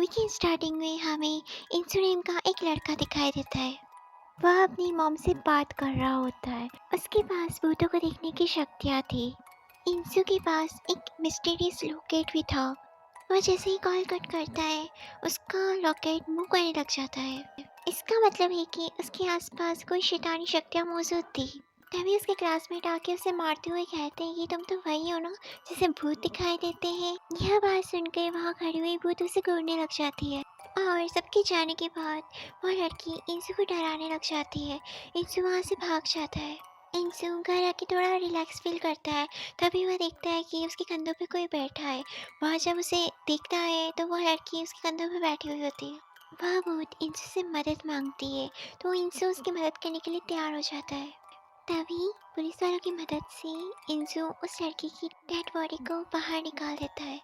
Movie की starting में हमें इंसुलिन का एक लड़का दिखाई देता है। वह अपनी मॉम से बात कर रहा होता है। उसके पास भूतों को देखने की शक्तियाँ थी। इंसु के पास एक मिस्टीरियस लॉकेट भी था। वह जैसे ही कॉल कट करता है, उसका लॉकेट मूव करने लग जाता है। इसका मतलब है कि उसके आसपास कोई शैतानी शक्तियाँ मौजूद थी। तभी उसके क्लासमेट आके उसे मारते हुए कहते हैं कि तुम तो वही हो ना जिसे भूत दिखाई देते हैं। यह बात सुनकर वहाँ खड़ी हुई भूत उसे घूरने लग जाती है और सबके जाने के बाद वह लड़की इंसु को डराने लग जाती है। इंसु वहाँ से भाग जाता है। इंसु घर आके थोड़ा रिलैक्स फील करता है। तभी वह देखता है कि उसके कंधों पे कोई बैठा है। वह जब उसे देखता है तो वह लड़की उसके कंधों पे बैठी हुई होती है। वह भूत इंसु से मदद मांगती है तो इंसु उसकी मदद करने के लिए तैयार हो जाता है। तभी पुलिस वालों की मदद से इंसु उस लड़की की डेड बॉडी को बाहर निकाल देता है।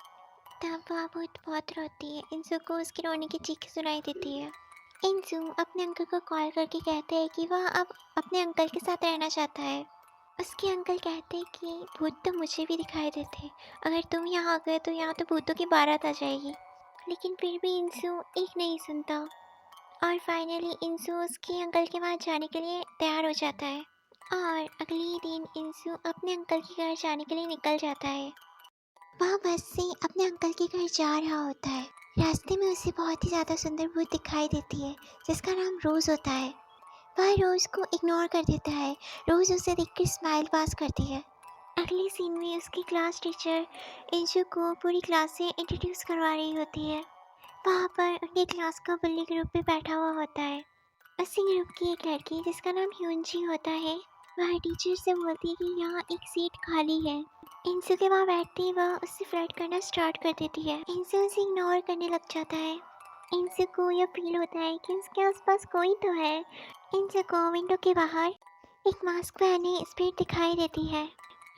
तब वह बहुत रोती है। इंसु को उसके रोने की चीखें सुनाई देती है। इंसु अपने अंकल को कॉल करके कहते हैं कि वह अब अपने अंकल के साथ रहना चाहता है। उसके अंकल कहते हैं कि भूत तो मुझे भी दिखाई देते, अगर तुम यहाँ आ गए तो यहाँ तो भूतों की बारात आ जाएगी। लेकिन फिर भी इंसु एक नहीं सुनता और फाइनली इंसु उसके अंकल के वहाँ जाने के लिए तैयार हो जाता है। और अगले ही दिन इंसु अपने अंकल के घर जाने के लिए निकल जाता है। वह बस से अपने अंकल के घर जा रहा होता है। रास्ते में उसे बहुत ही ज़्यादा सुंदर भूत दिखाई देती है जिसका नाम रोज़ होता है। वह रोज़ को इग्नोर कर देता है। रोज़ उसे देखकर स्माइल पास करती है। अगले सीन में उसकी क्लास टीचर इंशु को पूरी क्लास से इंट्रोड्यूस करवा रही होती है। वहाँ पर उनके क्लास का बुल्ली ग्रुप भी बैठा हुआ होता है। उसी ग्रुप की एक लड़की जिसका नाम ह्यूनजी होता है, वह टीचर से बोलती है कि यहाँ एक सीट खाली है। इंसु के वहाँ बैठते ही वह उससे फ्लर्ट करना स्टार्ट कर देती है। इंसु उसे इग्नोर करने लग जाता है। इंसु को यह फील होता है कि उसके आसपास कोई तो है। इंसु को विंडो के बाहर एक मास्क पहने स्पिरिट दिखाई देती है।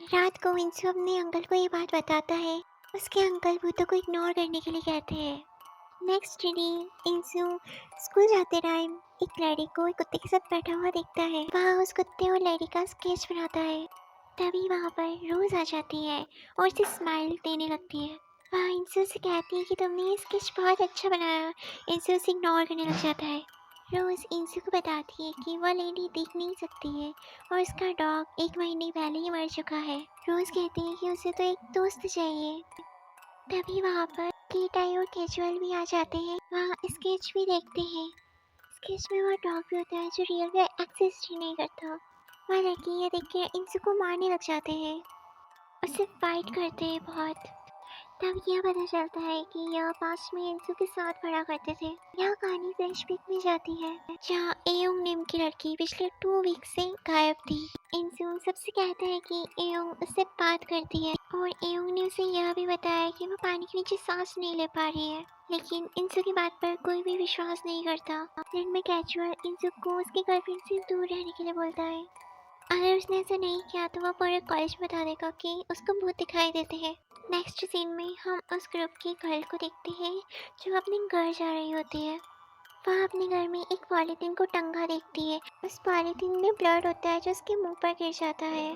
रात को इंसु अपने अंकल को ये बात बताता है। उसके अंकल भूतों को इग्नोर करने के लिए कहते हैं। नेक्स्ट डे इंसु स्कूल जाते टाइम एक लड़की को एक कुत्ते के साथ बैठा हुआ देखता है। वह उस कुत्ते और लड़की का स्केच बनाता है। तभी वहाँ पर रोज आ जाती है और उसे स्माइल देने लगती है। वह इंसु से कहती है कि तुमने ये स्केच बहुत अच्छा बनाया। इंसु उसे इग्नोर करने लग जाता है। रोज इंसु को बताती है कि वह लेडी देख नहीं सकती है और उसका डॉग 1 महीने पहले ही मर चुका है। रोज कहती है कि उसे तो एक दोस्त चाहिए। तभी वहाँ पर कीटाई और कैजुअल भी आ जाते हैं। वहाँ स्केच भी देखते हैं। स्केच में वह डॉग भी होता है जो रियल में एक्सिस्ट ही नहीं करता। वह लड़की ये देख के इंसु को मारने लग जाते हैं। उससे फाइट करते हैं बहुत। तब यह पता चलता है कि यह पास्ट में इंसु के साथ पढ़ा करते थे। यह कहानी फ्लैशबैक में जाती है जहाँ एयोंग नाम की लड़की पिछले 2 वीक से गायब थी। इंसु सबसे कहता है कि एयोंग उससे बात करती है और एयोंग ने उसे यह भी बताया कि वो पानी के नीचे सांस नहीं ले पा रही है। लेकिन इंसु की बात पर कोई भी विश्वास नहीं करता। दिन में कैजुअल इंसु को उसकी गर्लफ्रेंड से दूर रहने के लिए बोलता है। अगर उसने ऐसा नहीं किया तो वह पूरे कॉलेज में बता देगा कि उसको भूत दिखाई देते हैं। नेक्स्ट सीन में हम उस ग्रुप की गर्ल को देखते हैं जो अपने घर जा रही होती है। वह अपने घर में एक पॉलीथीन को टंगा देखती है। उस पॉलीथीन में ब्लड होता है जो उसके मुंह पर गिर जाता है।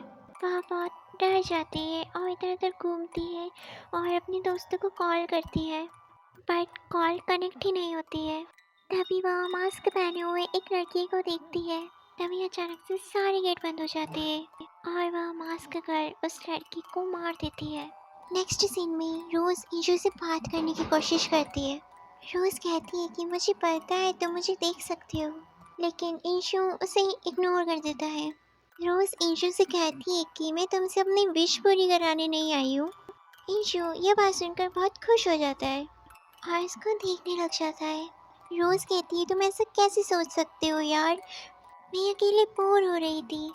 वह बहुत डर जाती है और इधर उधर घूमती है और अपने दोस्तों को कॉल करती है, बट कॉल कनेक्ट ही नहीं होती है। तभी वह मास्क पहने हुए एक लड़की को देखती है। तभी अचानक से सारे गेट बंद हो जाते हैं और वह मास्क कर उस लड़की को मार देती है। नेक्स्ट सीन में रोज ईशू से बात करने की कोशिश करती है। रोज कहती है कि मुझे पता है तुम मुझे देख सकते हो, लेकिन ईशू उसे इग्नोर कर देता है। रोज ईशू से कहती है कि मैं तुमसे अपनी विश पूरी कराने नहीं आई हूँ। ईशू यह बात सुनकर बहुत खुश हो जाता है और इसको देखने लग जाता है। रोज कहती है तुम ऐसा कैसे सोच सकते हो यार, मैं अकेले बोर हो रही थी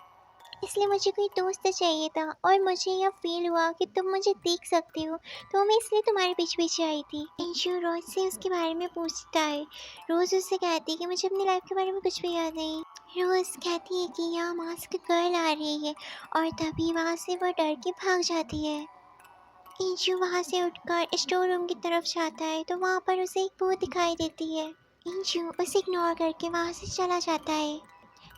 इसलिए मुझे कोई दोस्त चाहिए था और मुझे यह फील हुआ कि तुम मुझे देख सकती हो तो मैं इसलिए तुम्हारे पीछे पीछे आई थी। इंशु रोज से उसके बारे में पूछता है। रोज उससे कहती है कि मुझे अपनी लाइफ के बारे में कुछ भी याद नहीं। रोज कहती है कि यहाँ मास्क गर्ल आ रही है और तभी वहाँ से वह डर के भाग जाती है। इंशु वहाँ से उठकर स्टोर रूम की तरफ जाता है तो वहाँ पर उसे एक भूत दिखाई देती है। इंशु उसे इग्नोर करके वहाँ से चला जाता है।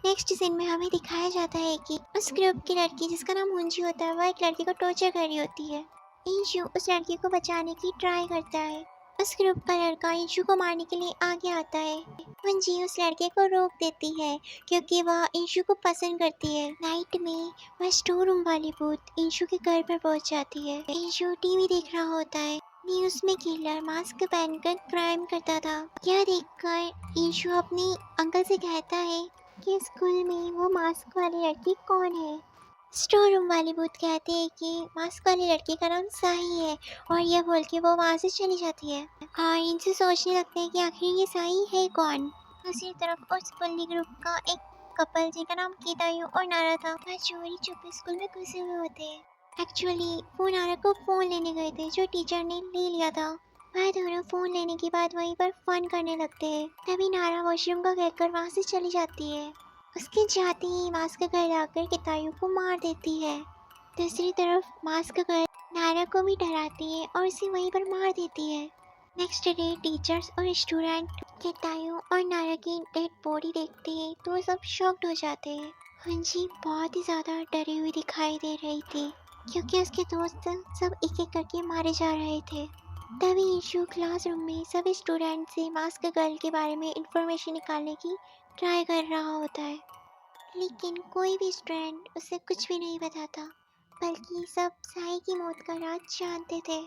नेक्स्ट सीन में हमें दिखाया जाता है कि उस ग्रुप की लड़की जिसका नाम मुंजी होता है वह एक लड़की को टॉर्चर कर रही होती है। इंशु उस लड़की को बचाने की ट्राई करता है उस ग्रुप का लड़का इंशु को मारने के लिए आगे आता है। मंजी उस लड़के को रोक देती है क्योंकि वह इंशु को पसंद करती है। नाइट में वह स्टोर रूम वाली भूत इंशु के घर पर पहुंच जाती है। इंशु टीवी देख रहा होता है। न्यूज में किलर मास्क पहनकर क्राइम करता था। यह देखकर इंशु अपने अंकल से कहता है कि स्कूल में वो मास्क वाली लड़की कौन है। स्टोर रूम वाली भूत कहती है कि मास्क वाली लड़की का नाम साही है और यह बोल के वो वहाँ से चली जाती है। और इनसे सोचने लगते हैं कि आखिर ये साही है कौन। दूसरी तरफ उस बल्ली ग्रुप का एक कपल जिनका नाम केतायु और नारा था, वह चोरी छुपे स्कूल में घुसे हुए होते हैं। एक्चुअली वो नारा को फोन लेने गए थे जो टीचर ने ले लिया था। वह दोनों फोन लेने के बाद वहीं पर फन करने लगते हैं। तभी नारा वॉशरूम का कहकर वहाँ से चली जाती है। उसके जाते ही मास्क गर्ल लाकर कितायु को मार देती है। दूसरी तरफ मास्क गर्ल नारा को भी डराती है और उसे वहीं पर मार देती है। नेक्स्ट डे टीचर्स और स्टूडेंट कितायु और नारा की डेड बॉडी देखते हैं तो वो सब शॉक्ड हो जाते हैं। हंजी बहुत ही ज़्यादा डरी हुई दिखाई दे रही थी क्योंकि उसके दोस्त सब एक एक करके मारे जा रहे थे। तभी इंशु क्लासरूम में सभी स्टूडेंट से मास्क गर्ल के बारे में इंफॉर्मेशन निकालने की ट्राई कर रहा होता है, लेकिन कोई भी स्टूडेंट उसे कुछ भी नहीं बताता, बल्कि सब साई की मौत का राज जानते थे।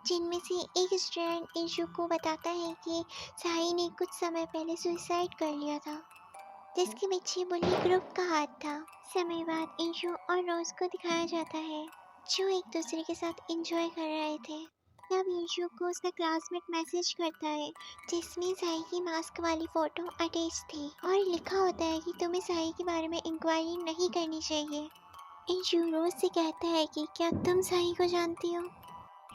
जिनमें से एक स्टूडेंट इंशु को बताता है कि साई ने कुछ समय पहले सुसाइड कर लिया था, जिसके पीछे बुल्ली ग्रुप का हाथ था। समय बाद इंशु और रोज को दिखाया जाता है जो एक दूसरे के साथ एंजॉय कर रहे थे। तब इंशु को उसका क्लासमेट मैसेज करता है जिसमें साई की मास्क वाली फोटो अटैच थी और लिखा होता है कि तुम्हें साई के बारे में इंक्वायरी नहीं करनी चाहिए। इंशु रोज से कहता है कि क्या तुम साई को जानती हो।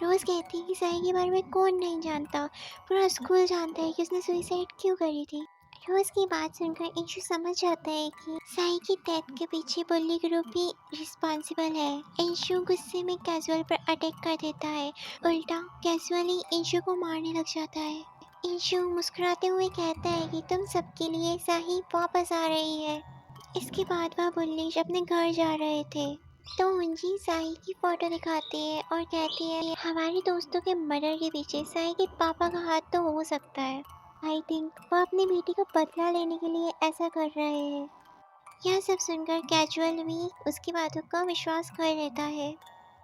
रोज कहती है कि साई के बारे में कौन नहीं जानता, पूरा स्कूल जानता है कि उसने सुसाइड क्यों करी थी। रोज की बात सुनकर इंशु समझ जाता है कि साई की डेथ के पीछे बुल्ली ग्रुप ही रिस्पॉन्सिबल है। इंशु गुस्से में कैजुअल पर अटैक कर देता है, उल्टा कैजुअली इंशु को मारने लग जाता है। इंशु मुस्कुराते हुए कहता है कि तुम सबके लिए साई वापस आ रही है। इसके बाद वह बुल्लिश अपने घर जा रहे थे तो हुंजी साई की फोटो दिखाती है और कहती है हमारे दोस्तों के मर्डर के पीछे साई के पापा का हाथ तो हो सकता है। आई थिंक वो अपनी बेटी का बदला लेने के लिए ऐसा कर रहे हैं। यह सब सुनकर कैजुअल भी उसकी बातों का विश्वास कर लेता है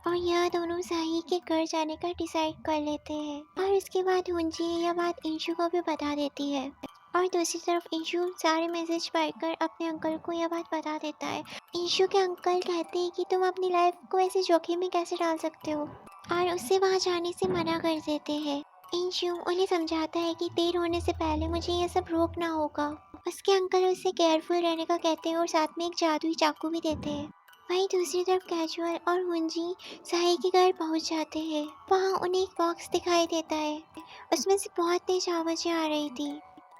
और यह दोनों साही के घर जाने का डिसाइड कर लेते हैं। और उसके बाद हुंजी यह बात इंशु को भी बता देती है और दूसरी तरफ इंशु सारे मैसेज पढ़कर अपने अंकल को यह बात बता देता है। इंशु के अंकल कहते हैं कि तुम अपनी लाइफ को ऐसे जोखिम में कैसे डाल सकते हो और उससे वहाँ जाने से मना कर देते हैं। इंशु उन्हें समझाता है कि देर होने से पहले मुझे यह सब रोकना होगा। उसके अंकल उसे केयरफुल रहने का कहते हैं और साथ में एक जादुई चाकू भी देते हैं। वहीं दूसरी तरफ कैजुअल और हुंजी साही के घर पहुंच जाते हैं। वहाँ उन्हें एक बॉक्स दिखाई देता है, उसमें से बहुत तेज आवाज़ें आ रही थी।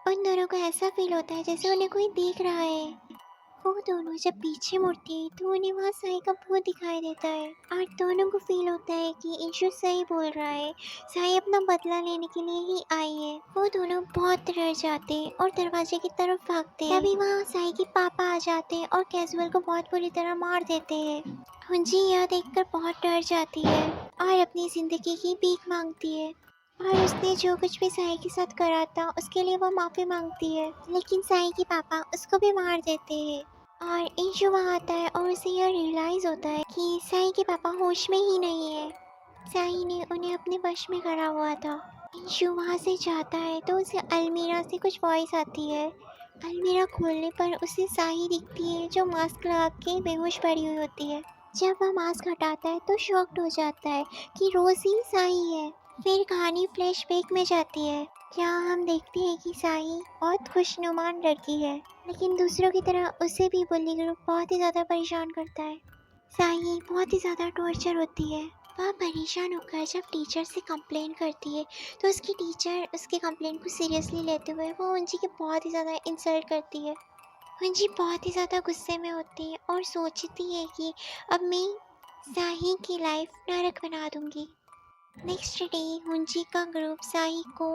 उन दोनों को ऐसा फील होता है जैसे उन्हें कोई देख रहा है। वो दोनों जब पीछे मुड़ती है तो उन्हें वहाँ साई का भूत दिखाई देता है और दोनों को फील होता है कि इंशु सही बोल रहा है, साई अपना बदला लेने के लिए ही आई है। वो दोनों बहुत डर जाते हैं और दरवाजे की तरफ भागते हैं। तभी वहाँ साई के पापा आ जाते हैं और कैजुअल को बहुत बुरी तरह मार देते हैं। हुंजी यह देखकर बहुत डर जाती है और अपनी जिंदगी की भीख मांगती है और उसने जो कुछ भी साई के साथ करा था उसके लिए वो माफ़ी मांगती है, लेकिन साई के पापा उसको भी मार देते हैं। और इंशु वहाँ आता है और उसे यह रियलाइज़ होता है कि साई के पापा होश में ही नहीं है। साई ने उन्हें अपने वश में करा हुआ था। इंशु वहाँ से जाता है तो उसे अलमीरा से कुछ वॉइस आती है। अलमीरा खोलने पर उसे साही दिखती है जो मास्क लगा के बेहोश पड़ी हुई होती है। जब वह मास्क हटाता है तो शॉक्ड हो जाता है कि रोज ही साही है। फिर कहानी फ्लैशबैक में जाती है। यहाँ हम देखते हैं कि साही बहुत खुशनुमान लड़की है, लेकिन दूसरों की तरह उसे भी बुल्ली ग्रुप बहुत ही ज़्यादा परेशान करता है। साही बहुत ही ज़्यादा टॉर्चर होती है। वह परेशान होकर जब टीचर से कंप्लेन करती है तो उसकी टीचर उसके कंप्लेन को सीरियसली लेते हुए वो उनकी की बहुत ही ज़्यादा इंसल्ट करती है। मुंजी बहुत ही ज़्यादा गुस्से में होती है और सोचती है कि अब मैं साही की लाइफ नरक बना दूंगी। नेक्स्ट डे हुंजी का ग्रुप साही को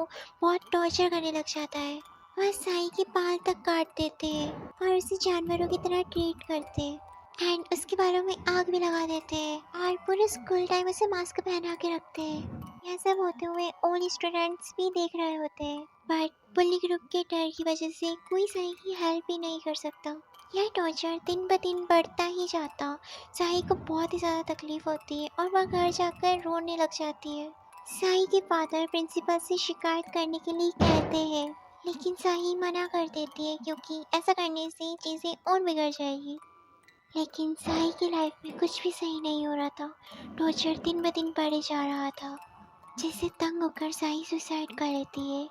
बहुत टॉर्चर करने लग जाता है। वह साही के बाल तक काट देते हैं और उसे जानवरों की तरह ट्रीट करते हैं एंड उसके बालों में आग भी लगा देते हैं और पूरे स्कूल टाइम उसे मास्क पहना के रखते हैं। यह सब होते हुए और स्टूडेंट्स भी देख रहे होते हैं, बट बुल्ली ग्रुप के डर की वजह से कोई साई की हेल्प भी नहीं कर सकता। यह टॉर्चर दिन ब दिन बढ़ता ही जाता। साई को बहुत ही ज़्यादा तकलीफ होती है और वह घर जाकर रोने लग जाती है। साई के फादर प्रिंसिपल से शिकायत करने के लिए कहते हैं, लेकिन साई मना कर देती है क्योंकि ऐसा करने से चीज़ें और बिगड़ जाएगी। लेकिन साई की लाइफ में कुछ भी सही नहीं हो रहा था। टॉर्चर दिन ब दिन बढ़े जा रहा था, जिससे तंग होकर साई सुसाइड कर लेती है।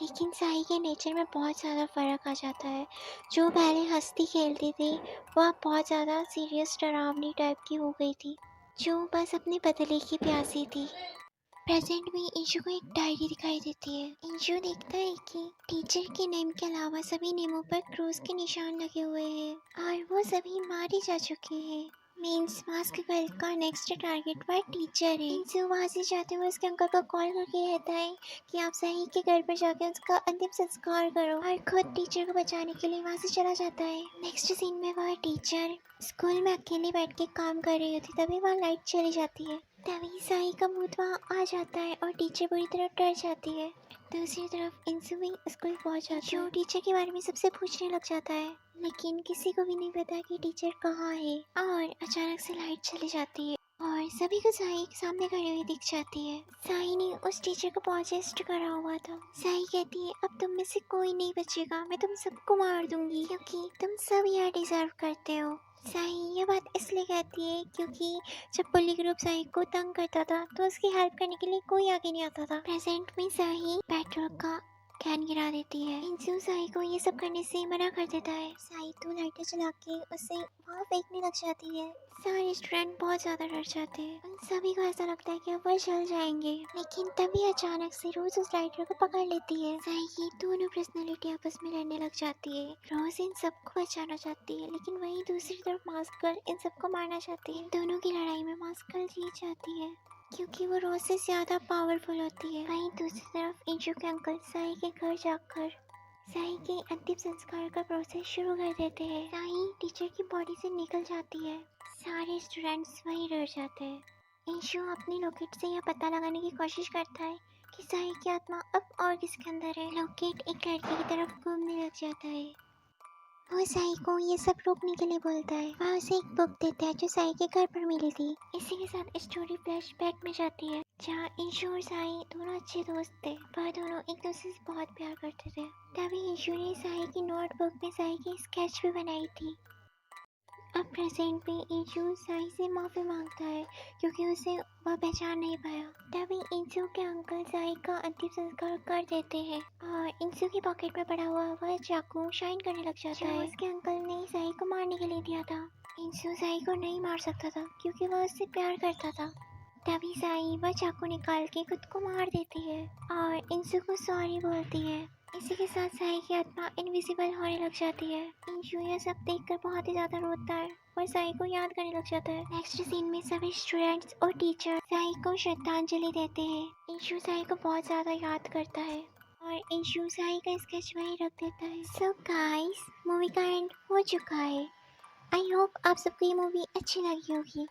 लेकिन साई के नेचर में बहुत ज़्यादा फ़र्क आ जाता है। जो पहले हंसती खेलती थी, वह बहुत ज़्यादा सीरियस डरावनी टाइप की हो गई थी, जो बस अपने बदले की प्यासी थी। प्रेजेंट में इंशु को एक डायरी दिखाई देती है। इंशु देखता है कि टीचर के नेम के अलावा सभी नेमों पर क्रॉस के निशान लगे हुए हैं और वो सभी मारे जा चुके हैं। मीन्स मास्क गर्ल का नेक्स्ट टारगेट वह टीचर है। इंशु वहाँ से जाते हुए उसके अंकल को कॉल करके कहता है कि आप सही के घर पर जाकर उसका अंतिम संस्कार करो, और खुद टीचर को बचाने के लिए वहाँ से चला जाता है। नेक्स्ट सीन में वह टीचर स्कूल में अकेली बैठ के काम कर रही होती, तभी वहाँ लाइट चली जाती है। तभी साई का भूत वहाँ आ जाता है और टीचर बुरी तरह डर जाती है। दूसरी तरफ इंसु भी स्कूल पहुँच जाता है, जो टीचर के बारे में सबसे पूछने लग जाता है, लेकिन किसी को भी नहीं पता कि टीचर कहाँ है। और अचानक से लाइट चली जाती है और सभी को साई सामने खड़ी हुई दिख जाती है। साई ने उस टीचर को पॉजेस्ट करा हुआ था। साई कहती है, अब तुम में से कोई नहीं बचेगा, मैं तुम सबको मार दूंगी क्योंकि तुम सब यह डिजर्व करते हो। साई ये बात इसलिए कहती है क्योंकि जब बुल्ली ग्रुप साई को तंग करता था तो उसकी हेल्प करने के लिए कोई आगे नहीं आता था। प्रेजेंट में साई पेट्रोल का कैन गिरा देती है। इंसु साई को ये सब करने से मना कर देता है। साई तो लाइटर चला के उसे वहाँ फेंकने लग जाती है। सारे स्टूडेंट बहुत ज़्यादा डर जाते हैं। उन सभी को ऐसा लगता है कि अब वह जल जाएंगे, लेकिन तभी अचानक से रोज उस लाइटर को पकड़ लेती है। साई की दोनों पर्सनैलिटी आपस में लड़ने लग जाती है। रोज इन सबको बचाना चाहती है, लेकिन वहीं दूसरी तरफ मास्क गर्ल इन सबको मारना चाहती है। इन दोनों की लड़ाई में मास्क गर्ल जीत जाती है क्योंकि वो रोज से ज़्यादा पावरफुल होती है। वहीं दूसरी तरफ इंशु के अंकल साई के घर जाकर साई के अंतिम संस्कार का प्रोसेस शुरू कर देते हैं। साई टीचर की बॉडी से निकल जाती है। सारे स्टूडेंट्स वहीं डर जाते हैं। इंशु अपनी लॉकेट से यह पता लगाने की कोशिश करता है कि साई की आत्मा अब और किसके अंदर है। लॉकेट एक लड़के की तरफ घूमने लग जाता है। वो साई को ये सब रोकने के लिए बोलता है। वह उसे एक बुक देता है जो साई के घर पर मिली थी। इसी के साथ स्टोरी फ्लैशबैक में जाती है, जहाँ इंशु और साई दोनों अच्छे दोस्त थे। वह दोनों एक दूसरे से बहुत प्यार करते थे। तभी इंशु ने साई की नोटबुक में साई की स्केच भी बनाई थी। अब प्रेजेंट में इंशु साई से माफ़ी मांगता है क्योंकि उसे वह पहचान नहीं पाया। तभी इंशु के अंकल साई का अंतिम संस्कार कर देते हैं और इंशु की पॉकेट में पड़ा हुआ वह चाकू शाइन करने लग जाता है। उसके अंकल ने साई को मारने के लिए दिया था। इंशु साई को नहीं मार सकता था क्योंकि वह उससे प्यार करता था। तभी साई वह चाकू निकाल के खुद को मार देती है और इंशु को सॉरी बोलती है। इसी के साथ साई की आत्मा इनविजिबल होने लग जाती है। इंशु यह सब देखकर बहुत ही ज्यादा रोता है और साई को याद करने लग जाता है। नेक्स्ट सीन में सभी स्टूडेंट्स और टीचर साई को श्रद्धांजलि देते हैं। इंशु साई को बहुत ज्यादा याद करता है और इंशु साई का स्केच वहीं रख देता है। सो गाइस, मूवी का एंड हो चुका है। आई होप आप सबको ये मूवी अच्छी लगी होगी।